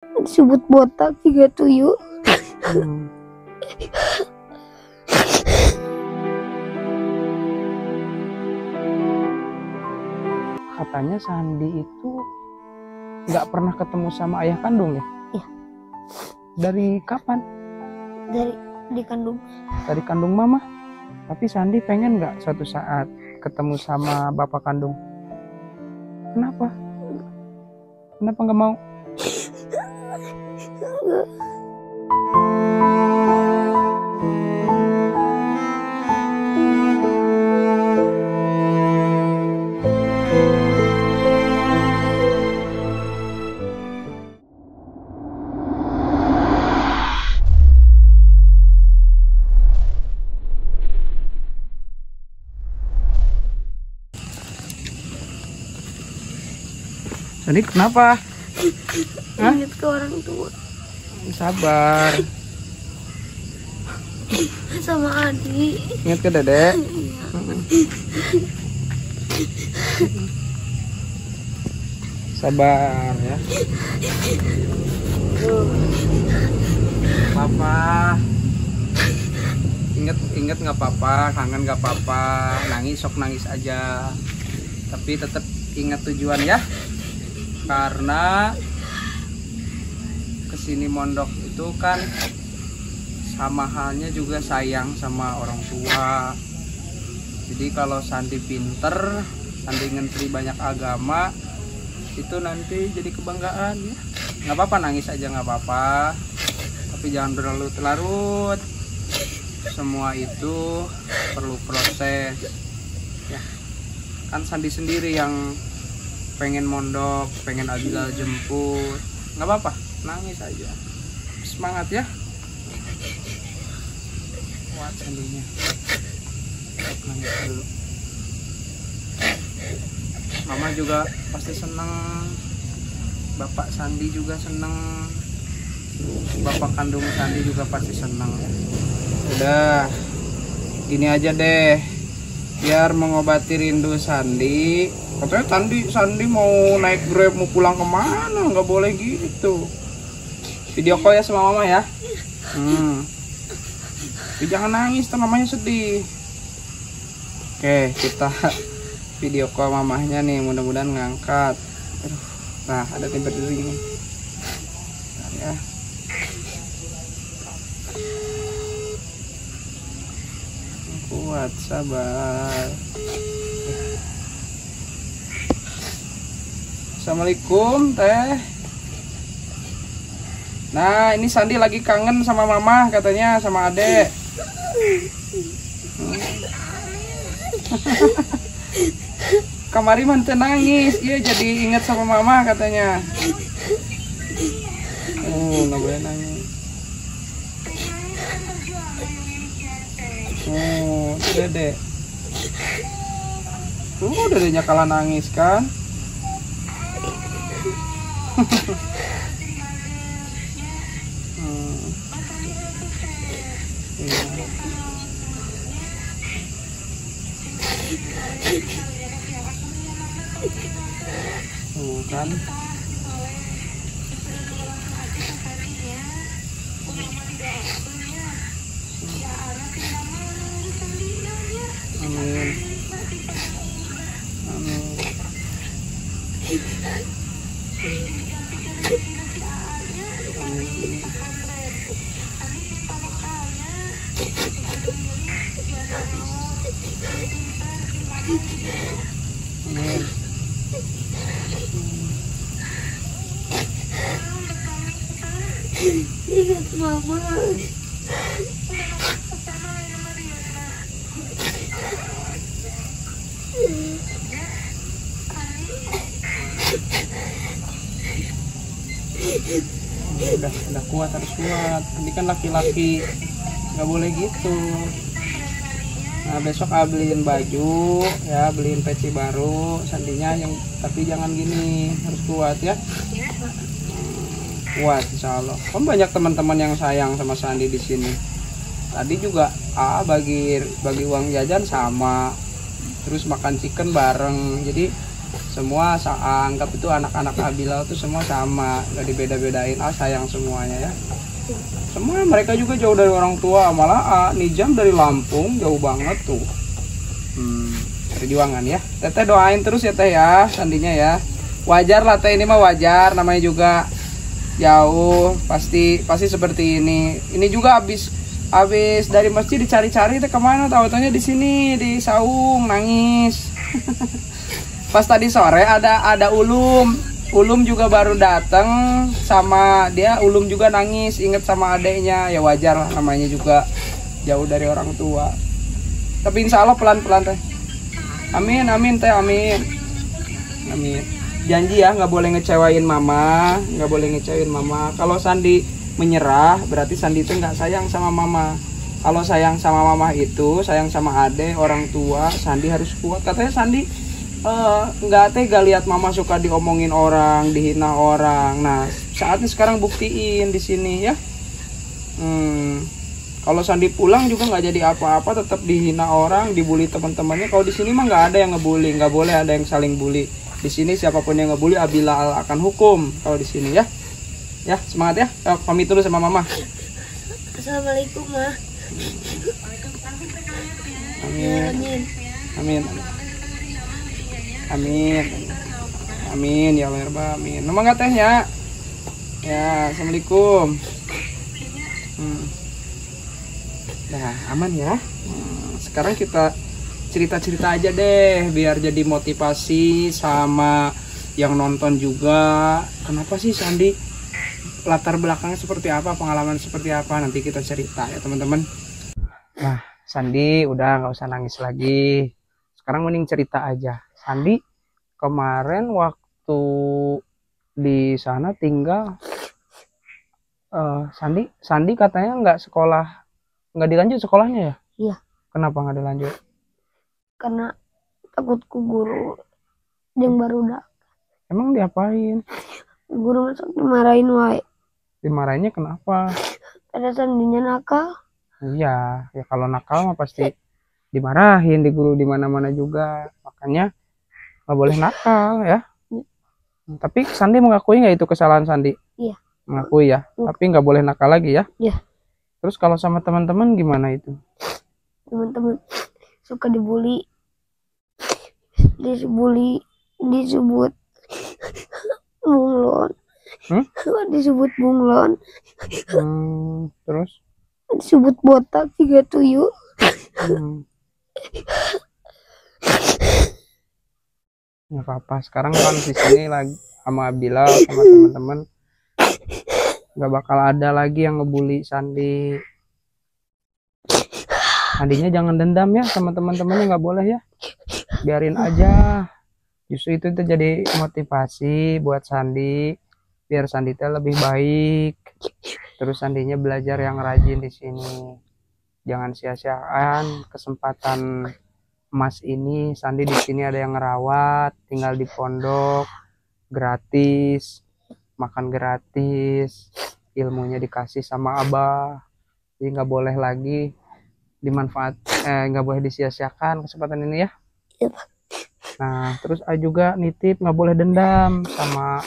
disebut botak juga tuyul. Katanya Sandi itu nggak pernah ketemu sama ayah kandung ya? Iya. Dari kapan? Di kandung. Dari kandung mama. Tapi Sandi pengen nggak suatu saat ketemu sama bapak kandung? Kenapa? Kenapa nggak mau? Sandi kenapa? Hah? Ingat ke orang tua Sabar. sama adik. Ingat ke dedek. Sabar ya. Papa. Ingat nggak apa-apa, kangen nggak apa-apa, nangis sok nangis aja. Tapi tetap ingat tujuan ya. Karena kesini mondok itu kan sama halnya juga sayang sama orang tua. Jadi kalau Sandi pinter, Sandi ngerti banyak agama, itu nanti jadi kebanggaan ya. Nggak apa-apa nangis aja nggak apa-apa, tapi jangan berlarut-larut. Semua itu perlu proses ya. Kan Sandi sendiri yang pengen mondok, pengen Abila jemput. Nggak apa-apa, nangis aja. Semangat ya. Kuat Sandinya. Nangis dulu. Mama juga pasti seneng. Bapak Sandi juga seneng. Bapak kandung Sandi juga pasti seneng ya. Udah, gini aja deh. Biar mengobati rindu Sandi. Katanya Sandi mau naik Grab, mau pulang kemana? Nggak boleh gitu. Video call ya sama mama ya. Tapi jangan nangis, tuh mamanya sedih. Oke, kita video call mamahnya nih, mudah-mudahan ngangkat. Aduh, nah ada tempat di sini. Bentar ya. Kuat, sabar. Assalamualaikum teh. Nah ini Sandi lagi kangen sama mama katanya, sama adek. Kamari manten nangis, iya jadi ingat sama mama katanya. Oh nggak boleh nangis. Oh dede. Dedenya kalah nangis kan. Tuh kan. Amin. Amin. Amin. Ingat mama. Udah kuat, harus kuat. Ini kan laki-laki, nggak boleh gitu. Nah besok beliin baju ya, beliin peci baru Sandinya, yang tapi jangan gini, harus kuat ya. Kuat insya Allah. Kan banyak teman-teman yang sayang sama Sandi di sini. Tadi juga bagi uang jajan sama, terus makan chicken bareng. Jadi semua anggap itu anak-anak Abilal tuh semua sama, nggak dibeda-bedain, sayang semuanya ya. Semua mereka juga jauh dari orang tua, malah Nijam dari Lampung jauh banget tuh. Perjuangan ya. Teteh doain terus ya teh ya, sandinya ya. Wajar lah teh, ini mah wajar, namanya juga jauh, pasti seperti ini. Ini juga habis dari masjid dicari-cari teh kemana, tahu-taunya di sini di saung nangis. Pas tadi sore ada Ulum juga baru datang sama dia, Ulum juga nangis inget sama adeknya, ya wajar lah namanya juga jauh dari orang tua. Tapi insya Allah pelan-pelan teh. Amin teh, amin. Janji ya nggak boleh ngecewain mama, Kalau Sandi menyerah berarti Sandi itu nggak sayang sama mama. Kalau sayang sama mama itu sayang sama adek, orang tua, Sandi harus kuat. Katanya Sandi nggak tega lihat mama suka diomongin orang, dihina orang. Nah, saatnya sekarang buktiin di sini ya. Kalau Sandi pulang juga nggak jadi apa-apa, tetap dihina orang, dibully teman-temannya. Kalau di sini mah nggak ada yang ngebully, nggak boleh ada yang saling bully. Di sini siapapun yang ngebully Abilal akan hukum. Kalau di sini ya, ya semangat ya. Pamit dulu sama mama. Assalamualaikum mah. Amin. Amin. Amin ya Allah, amin. Nomor nggak tehnya? Ya, assalamualaikum. Nah, aman ya. Sekarang kita cerita-cerita aja deh, biar jadi motivasi sama yang nonton juga. Kenapa sih Sandi? Latar belakangnya seperti apa? Pengalaman seperti apa? Nanti kita cerita ya teman-teman. Nah, Sandi udah nggak usah nangis lagi. Sekarang mending cerita aja. Sandi kemarin waktu di sana tinggal, Sandi katanya nggak dilanjut sekolahnya ya? Iya. Kenapa nggak dilanjut? Karena takut ku guru yang baru dah. Emang diapain? Guru masuk dimarahin wae. Dimarahinnya kenapa? Ada Sandinya nakal. Iya, ya kalau nakal mah pasti dimarahin di guru di mana-mana juga. Makanya nggak boleh nakal ya. Tapi Sandi mengakui nggak itu kesalahan Sandi? Iya. Mengakui ya. Tapi nggak boleh nakal lagi ya. Iya. Terus kalau sama teman-teman gimana itu? Teman-teman suka dibully, disebut bunglon, disebut bunglon, terus disebut botak juga tuyul. Nggak apa-apa, sekarang kan di sini lagi sama Abilal sama teman-teman, nggak bakal ada lagi yang ngebully Sandi. Sandinya jangan dendam ya sama teman-temannya, nggak boleh ya, biarin aja. Justru itu jadi motivasi buat Sandi, biar Sandi lebih baik. Terus Sandinya belajar yang rajin di sini. Jangan sia-siakan kesempatan emas ini. Sandi di sini ada yang ngerawat, tinggal di pondok gratis, makan gratis, ilmunya dikasih sama Abah. Jadi nggak boleh lagi nggak boleh disia-siakan kesempatan ini ya. Nah, terus juga nitip nggak boleh dendam sama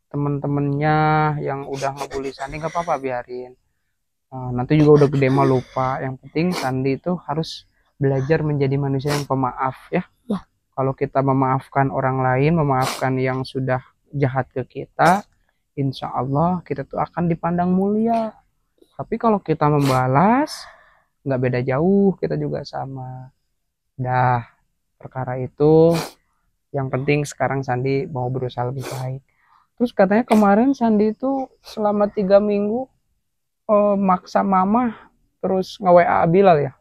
temen-temennya yang udah ngebully Sandi. Nggak apa-apa, biarin. Nanti juga udah gede mah lupa. Yang penting Sandi itu harus belajar menjadi manusia yang pemaaf ya. Kalau kita memaafkan orang lain, memaafkan yang sudah jahat ke kita, insya Allah kita tuh akan dipandang mulia. Tapi kalau kita membalas, nggak beda jauh, kita juga sama. Dah, perkara itu yang penting sekarang Sandi mau berusaha lebih baik. Terus katanya kemarin Sandi itu selama 3 minggu maksa mama terus nge-WA Abilal ya?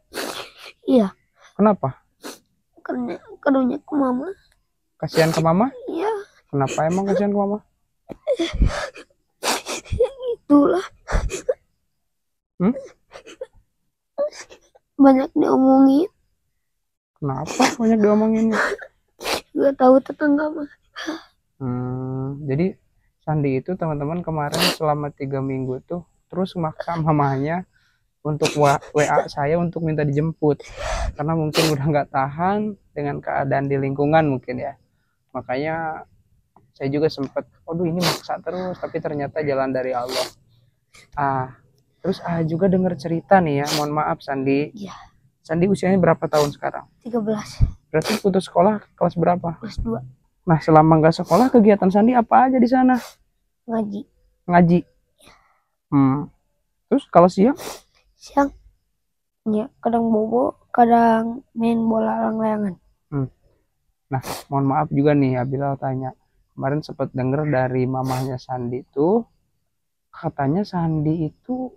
Iya. Kenapa? Karena kadonya ke mama. Kasihan ke mama? Iya. Kenapa emang kasihan ke mama? Itulah. Banyak diomongin. Kenapa banyak diomongin? Gak tahu tetangga mah. Jadi Sandi itu teman-teman kemarin selama 3 minggu tuh terus maksa mamanya untuk WA saya untuk minta dijemput, karena mungkin udah nggak tahan dengan keadaan di lingkungan mungkin ya. Makanya saya juga sempat, aduh ini maksa terus, tapi ternyata jalan dari Allah. Terus juga dengar cerita nih ya, mohon maaf Sandi. Iya. Sandi usianya berapa tahun sekarang? 13. Berarti putus sekolah kelas berapa? Kelas 2. Nah, selama nggak sekolah kegiatan Sandi apa aja di sana? Ngaji. Ngaji. Terus kalau siang? Siang ya kadang bobo, kadang main bola layangan. Nah, mohon maaf juga nih Abilal tanya. Kemarin sempat denger dari mamahnya Sandi itu, katanya Sandi itu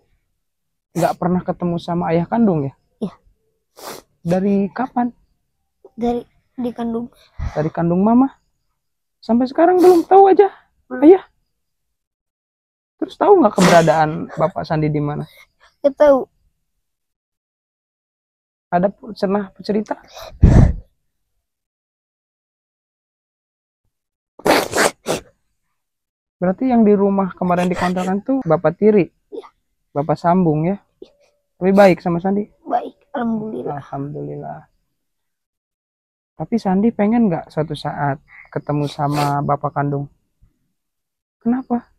nggak pernah ketemu sama ayah kandung ya? Iya. Dari kapan? Dari dikandung. Dari kandung mama? Sampai sekarang belum tahu aja ayah. Terus tahu nggak keberadaan Bapak Sandi di mana? Gak tahu. Ada pernah cerita? Berarti yang di rumah kemarin dikontrakan tuh Bapak Tiri? Iya. Bapak sambung ya? Tapi baik sama Sandi? Baik, alhamdulillah. Alhamdulillah. Tapi Sandi pengen nggak suatu saat ketemu sama Bapak kandung? Kenapa?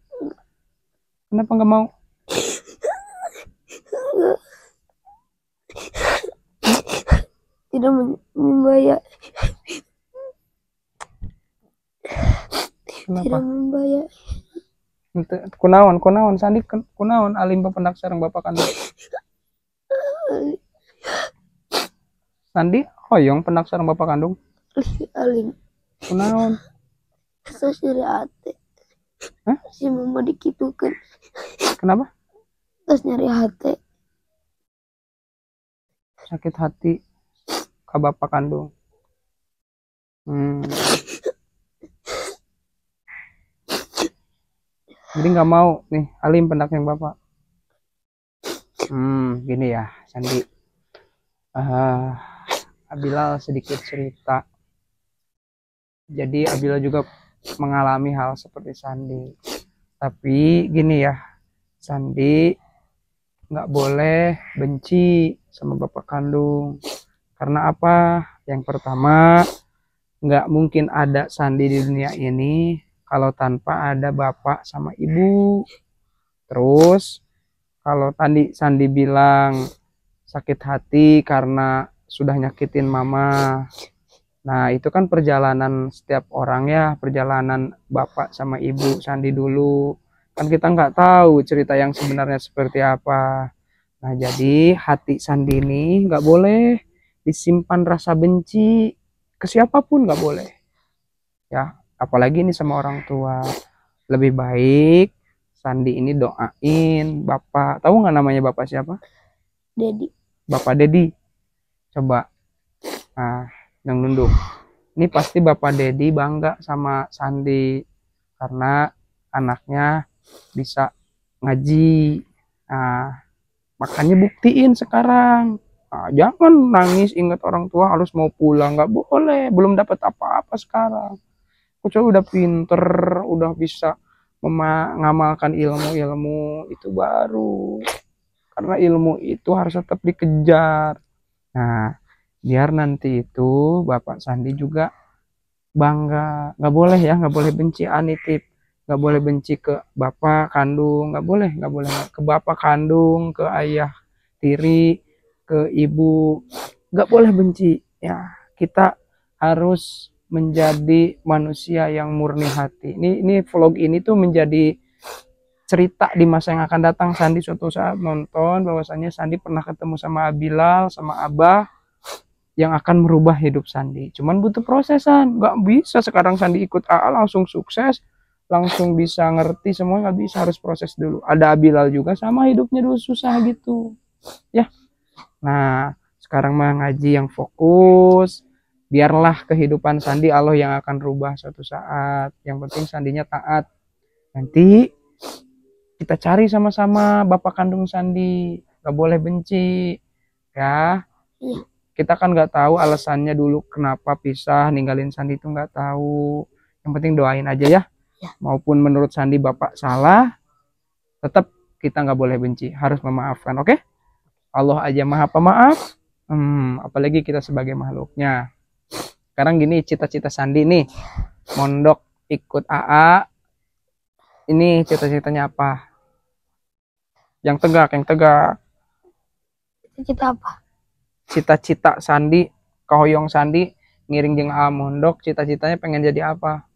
Kenapa nggak mau? Tidak membayar. Kenapa? Tidak membayar. Kunaon Sandi kunaon alim bapendak sareng Bapak kandung. Sandi hoyong pendak sareng Bapak kandung. Alim. Kunaon? Terus nyari hati. Hah? Si mama dikitukan. Kenapa? Terus nyari hati. Sakit hati ke Bapak kandung. Jadi nggak mau nih alim pendaknya Bapak. Gini ya Sandi. Abilal sedikit cerita. Jadi Abilal juga mengalami hal seperti Sandi. Tapi gini ya, Sandi nggak boleh benci sama Bapak kandung. Karena apa? Yang pertama, nggak mungkin ada Sandi di dunia ini kalau tanpa ada bapak sama ibu. Terus kalau tadi Sandi bilang sakit hati karena sudah nyakitin mama. Nah itu kan perjalanan setiap orang ya, perjalanan bapak sama ibu Sandi dulu. Kan kita nggak tahu cerita yang sebenarnya seperti apa. Nah jadi hati Sandi ini nggak boleh disimpan rasa benci ke siapapun, nggak boleh. Ya apalagi ini sama orang tua. Lebih baik Sandi ini doain bapak. Tahu nggak namanya bapak siapa? Dedi. Bapak Dedi. Coba. Nah, yang nunduk. Ini pasti Bapak Dedi bangga sama Sandi karena anaknya bisa ngaji. Nah, makanya buktiin sekarang. Nah, jangan nangis ingat orang tua harus mau pulang, nggak boleh. Belum dapat apa-apa sekarang. Kecuali udah pinter, udah bisa mengamalkan ilmu-ilmu itu baru. Karena ilmu itu harus tetap dikejar. Nah, biar nanti itu Bapak Sandi juga bangga. Nggak boleh ya, nggak boleh benci anitip. Nggak boleh benci ke Bapak kandung, nggak boleh ke Bapak kandung, ke ayah tiri, ke ibu. Nggak boleh benci. Ya, kita harus menjadi manusia yang murni hati. Ini vlog ini tuh menjadi cerita di masa yang akan datang. Sandi suatu saat nonton bahwasannya Sandi pernah ketemu sama Abilal, sama Abah yang akan merubah hidup Sandi. Cuman butuh prosesan. Nggak bisa sekarang Sandi ikut AA langsung sukses, langsung bisa ngerti semua, nggak bisa, harus proses dulu. Ada Abilal juga sama hidupnya dulu susah gitu. Ya. Nah, sekarang mah ngaji yang fokus. Biarlah kehidupan Sandi Allah yang akan rubah suatu saat. Yang penting Sandinya taat. Nanti kita cari sama-sama Bapak kandung Sandi. Gak boleh benci. Ya. Kita kan gak tahu alasannya dulu kenapa pisah, ninggalin Sandi itu gak tahu. Yang penting doain aja ya. Maupun menurut Sandi Bapak salah, tetap kita gak boleh benci. Harus memaafkan, oke? Allah aja maha pemaaf. Apalagi kita sebagai makhluknya. Sekarang gini, cita-cita Sandi nih, mondok ikut AA. Ini cita-citanya apa? Yang tegak, yang tegak. Cita apa? Cita-cita Sandi, Kohoyong Sandi, ngiring jeung AA mondok, cita-citanya pengen jadi apa?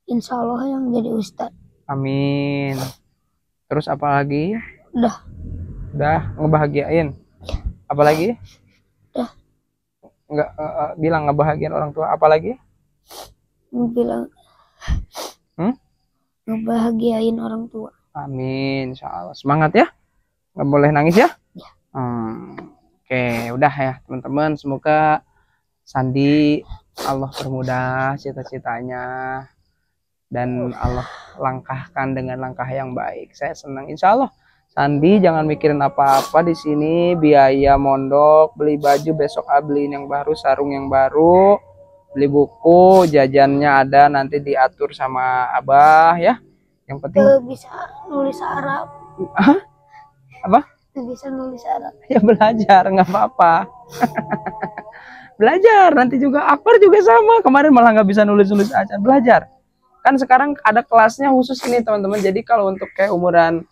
Insya Allah yang jadi ustad. Amin. Terus apa lagi? Udah. Udah ngebahagiain. Apa lagi? Udah. Nggak bilang ngebahagiain orang tua. Apa lagi? Bilang ngebahagiain orang tua. Amin, insya Allah. Semangat ya. Nggak boleh nangis ya. Ya. Oke, udah ya teman-teman. Semoga Sandi Allah permudah cita-citanya dan Allah langkahkan dengan langkah yang baik. Saya senang, insya Allah. Sandi jangan mikirin apa-apa di sini. Biaya mondok, beli baju besok beliin yang baru, sarung yang baru, beli buku, jajannya ada nanti diatur sama Abah ya. Yang penting Bisa nulis Arab. Apa? Bisa nulis Arab. Ya belajar, nggak apa-apa. Belajar, nanti juga Akbar juga sama. Kemarin malah nggak bisa nulis-nulis aja. Belajar. Kan sekarang ada kelasnya khusus ini teman-teman. Jadi kalau untuk kayak umuran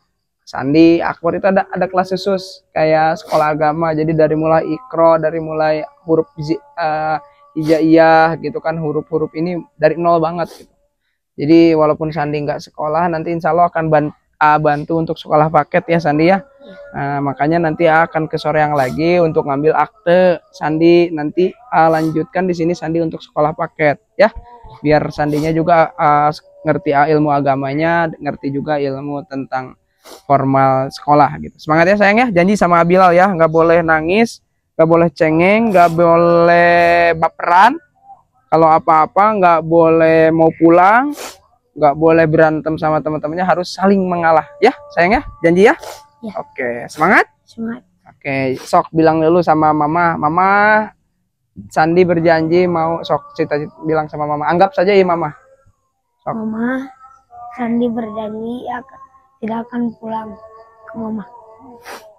Sandi, Akbar itu ada kelas khusus kayak sekolah agama. Jadi dari mulai ikro, dari mulai huruf hijaiyah gitu kan, huruf-huruf ini dari nol banget gitu. Jadi walaupun Sandi nggak sekolah, nanti insya Allah akan bantu untuk sekolah paket ya Sandi ya. Nah, makanya nanti akan ke Soreang lagi untuk ngambil akte Sandi. Nanti lanjutkan di sini Sandi untuk sekolah paket ya. Biar Sandinya juga ngerti ilmu agamanya, ngerti juga ilmu tentang formal sekolah gitu. Semangat ya sayang ya. Janji sama Abilal ya, nggak boleh nangis, nggak boleh cengeng, nggak boleh baperan. Kalau apa-apa nggak boleh mau pulang, nggak boleh berantem sama teman-temannya, harus saling mengalah ya sayang ya. Janji ya. Ya. Oke, semangat. Semangat. Oke, sok bilang dulu sama mama. Mama, Sandi berjanji mau sok cita-cita bilang sama mama. Anggap saja ya mama. Sok. Mama, Sandi berjanji tidak akan pulang ke mama.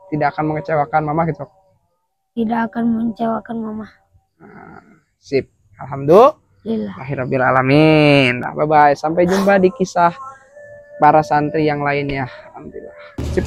Tidak akan mengecewakan mama gitu. Tidak akan mengecewakan mama. Sip. Alhamdulillah. Lillah. Alamin. Nah, bye-bye. Sampai jumpa di kisah para santri yang lainnya. Alhamdulillah. Sip.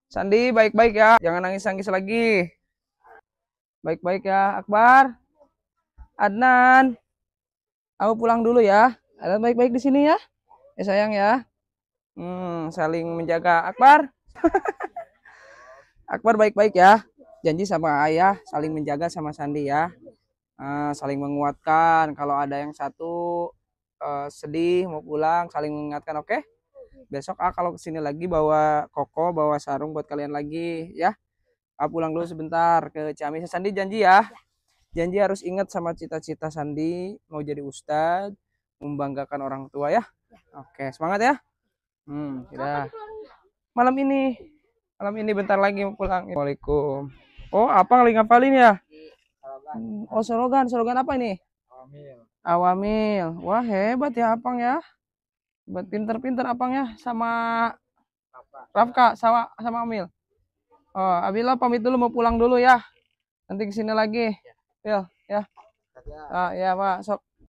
Sandi baik-baik ya, jangan nangis-nangis lagi. Baik-baik ya, Akbar, Adnan, aku pulang dulu ya. Adnan baik-baik di sini ya, sayang ya. Saling menjaga. Akbar, Akbar baik-baik ya. Janji sama ayah, saling menjaga sama Sandi ya. Saling menguatkan. Kalau ada yang satu sedih mau pulang, saling mengingatkan, oke? Besok kalau kesini lagi bawa koko, bawa sarung buat kalian lagi ya. Pulang dulu sebentar ke Ciamis. Sandi janji ya. Janji harus ingat sama cita-cita Sandi mau jadi ustadz, membanggakan orang tua ya. Oke, semangat ya. Udah. Malam ini bentar lagi mau pulang. Assalamualaikum. Oh, apa lagi ngapalin ya? Oh, slogan apa ini? Awamil. Wah, hebat ya Apang ya. Buat pinter-pinter Apang ya sama Rafka sama Amil. Oh, Abila pamit dulu mau pulang dulu ya. Nanti kesini lagi. Ya. Ya, Pak, sok.